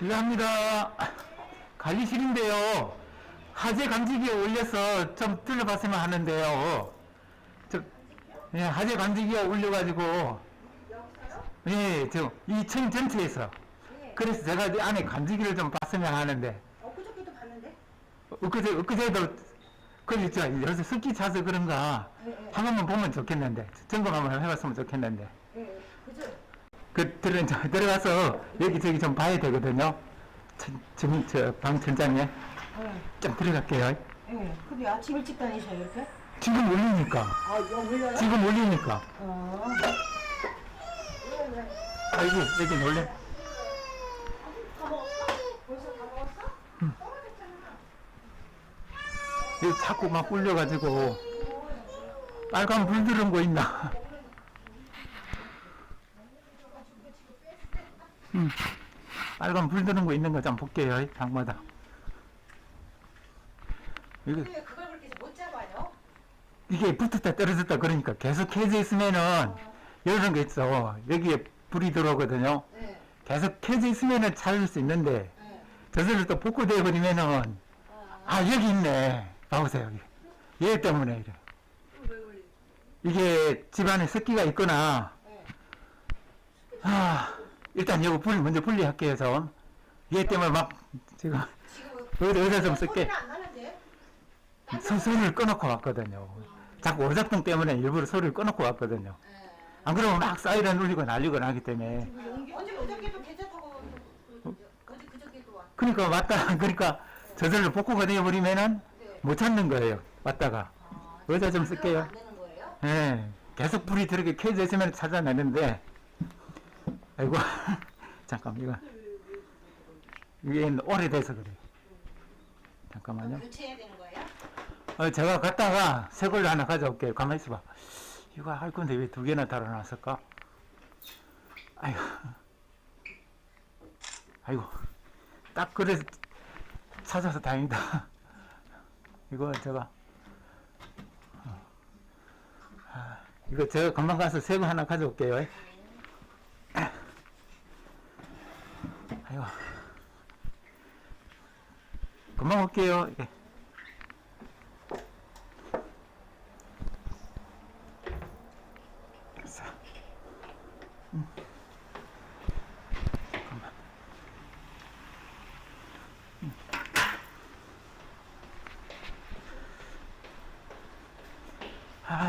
실례합니다. 관리실인데요. 화재 감지기에 올려서 좀 들러봤으면 하는데요. 예, 화재 감지기에 올려가지고, 예, 이 층 전체에서. 그래서 제가 이 안에 감지기를 좀 봤으면 하는데. 엊그저께도 봤는데? 엊그제도, 그렇죠. 요새 습기 차서 그런가. 한 번만 보면 좋겠는데. 점검 한번 해봤으면 좋겠는데. 그죠? 들어가서 여기저기 좀 봐야 되거든요. 방 천장에. 좀 들어갈게요. 근데 아침 일찍 다니셔요, 이렇게? 지금 올리니까. 아, 이거 올려요? 지금 올리니까. 왜? 아이고, 여기 놀래. 벌써 다 먹었어? 여기 자꾸 막 올려가지고. 빨간 불 들은 거 있나? 빨간 불 드는 거 있는 거 좀 볼게요, 방마다. 왜 그걸 그렇게 못 잡아요? 이게 붙었다 떨어졌다 그러니까 계속 켜져 있으면은 이런 게 있어. 여기에 불이 들어오거든요. 네. 계속 켜져 있으면은 찾을 수 있는데 저절로 또 복구되어 버리면은 여기 있네. 봐보세요, 여기. 얘 때문에 이래. 이게 집안에 습기가 있거나 일단 여기 불 먼저 분리할게요, 좀. 얘 때문에 막 지금 의자 좀 쓸게. 소리는 안 나는데? 소리를 꺼놓고 왔거든요. 자꾸 오작동 때문에 일부러 소리를 꺼놓고 왔거든요. 안 그러면 막 사이렌 울리고 난리가 나기 때문에. 어저께도 괜찮다고 그저께도 왔. 그러니까 왔다, 그러니까 저절로 복구가 되어버리면은 못 찾는 거예요. 왔다가. 의자 좀 쓸게요. 안 되는 거예요? 예. 계속 불이 들게 켜져 있으면 찾아내는데. 아이고. 잠깐, 이게 오래돼서 그래요. 잠깐만요. 교체해야 되는 거예요? 제가 갔다가 새 걸로 하나 가져올게요. 가만히 있어봐. 이거 할 건데 왜 두 개나 달아놨을까? 아이고. 아이고. 딱 그래서 찾아서 다행이다. 이거 제가, 이거 제가 금방 가서 새 거 하나 가져올게요. 아이고. 금방 올게요. 예.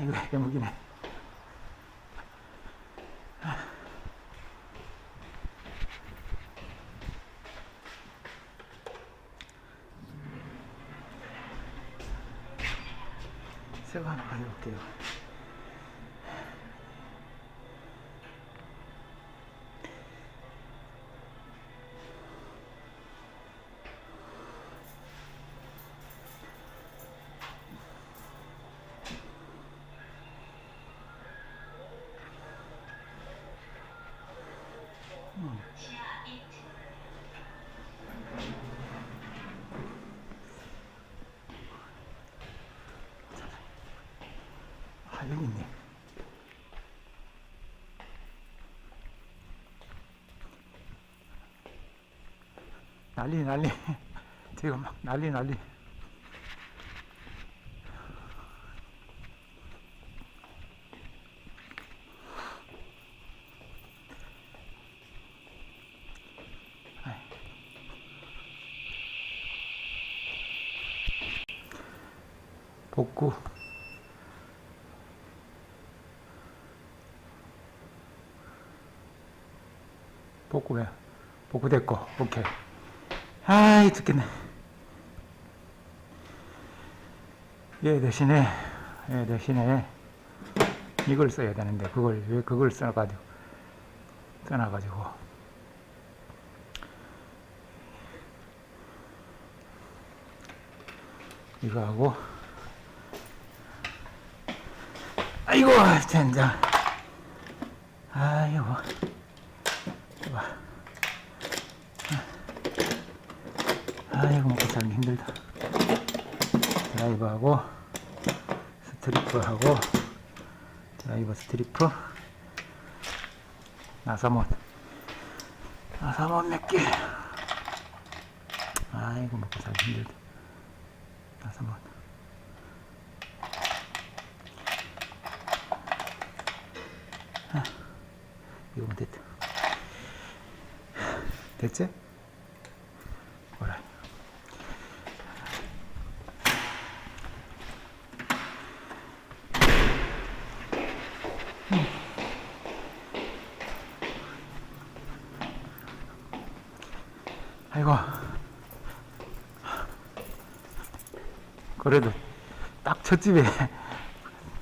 이거 해묵이네. 새거 하나 가져올게요. 여기 있네. 난리. 지금 막 난리. 복구. 복구해. 복구됐고, 오케이. 죽겠네. 얘 대신에 이걸 써야 되는데, 왜 그걸 써놔가지고. 이거 하고, 아이고, 젠장. 아이고. 이거 먹고 살기 힘들다. 드라이버하고 스트리프하고 드라이버 스트리프 나사몬 몇 개. 아이고 먹고 살기 힘들다. 5번. 이거면 됐다. 됐지? 뭐라. 아이고. 그래도 딱 첫 집에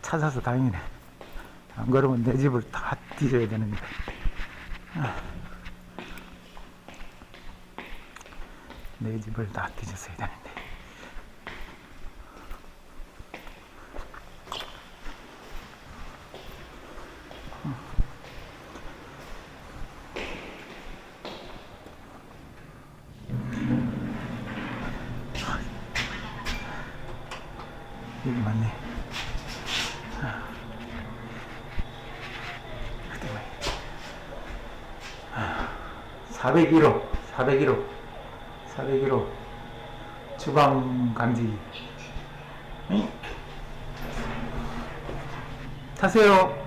찾아서 다행이네. 안 그러면 내 집을 다 뒤져야 되는데. 내 집을 다 뒤졌어야 되는데. 여기 맞네. 401호, 401호, 401호 주방 감지. 응? 타세요.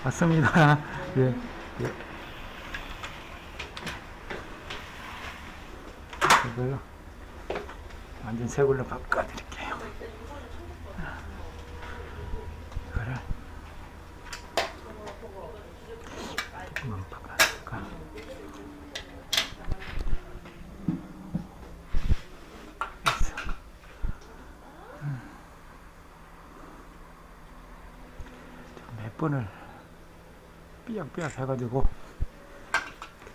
왔습니다. 예, 예. 이걸로 완전 새 걸로 바꿔드릴게요. 이거를 조금만 바꿔줄까? 됐어. 몇 번을 삐약삐약 해가지고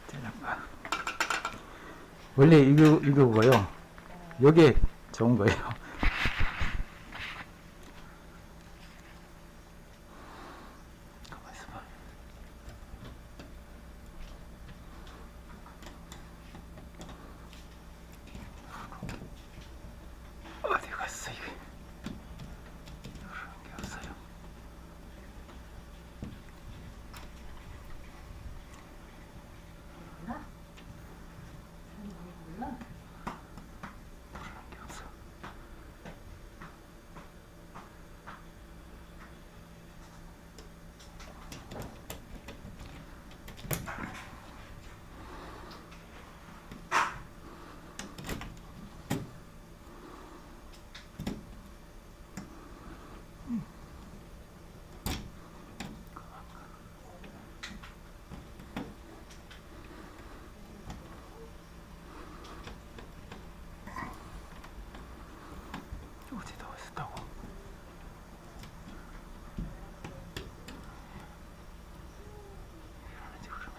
잘라봐. 원래 이거고요. 요게 좋은 거예요. 가만 있어봐. 어디 갔어 이게? 그런 게 없어요. 그런 게 없어. 어디다 왔었다고? 이러는지 그러면.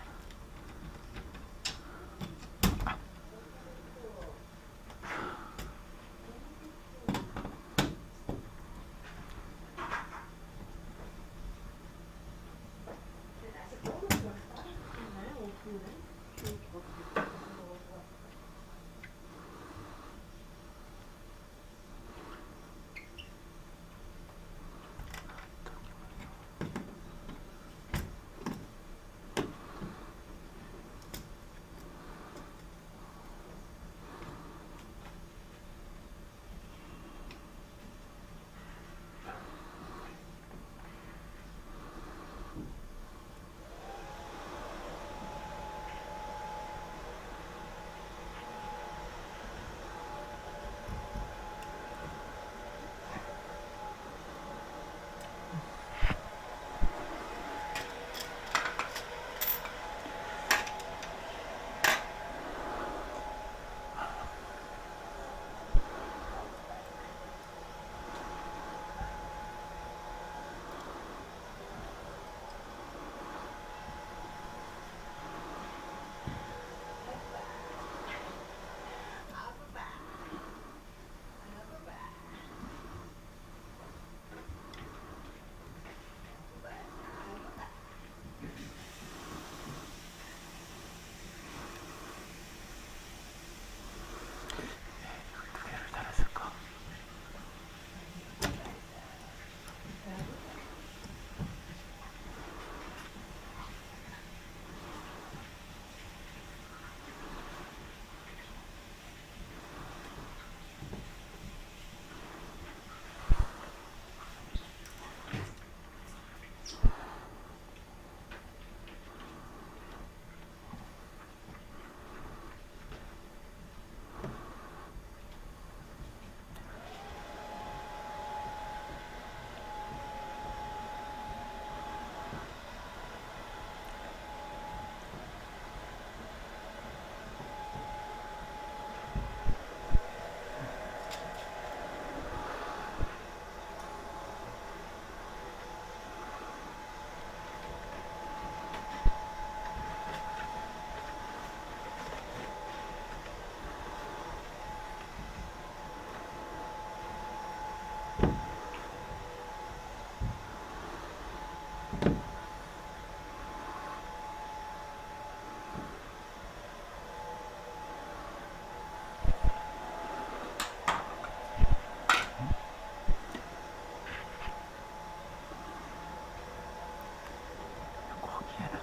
거기에는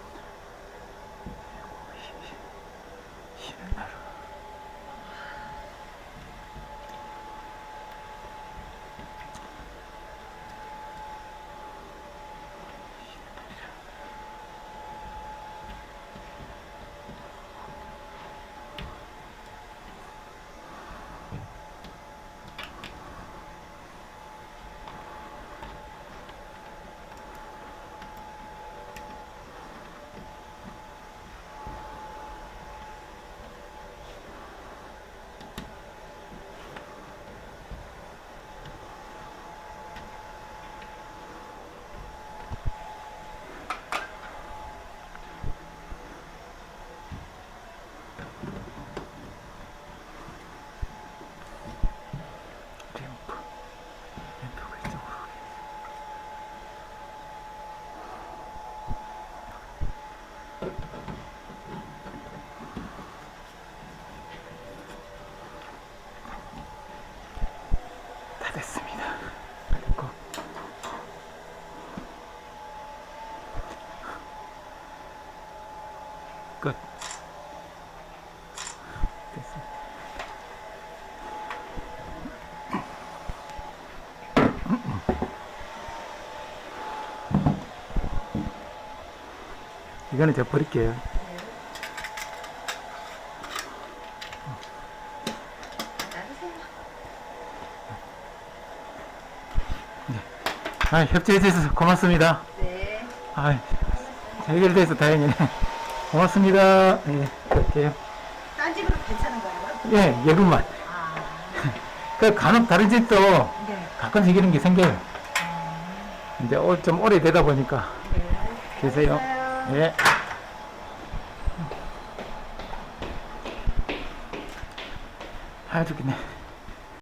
쉬는 날은 램프가 이쪽으로 다 됐습니다. 그리고 끝. 됐습니다. 이거는 제가 버릴게요. 협조해 주셔서 고맙습니다. 네. 해결돼서 다행이네. 고맙습니다. 예, 그럴게요. 딴 집으로 괜찮은 거예요? 예, 예금만. 아. 그 간혹 다른 집도 네. 가끔씩 이런 게 생겨요. 이제 좀 오래되다 보니까. 네. 계세요. 알았어요. 예. 죽겠네.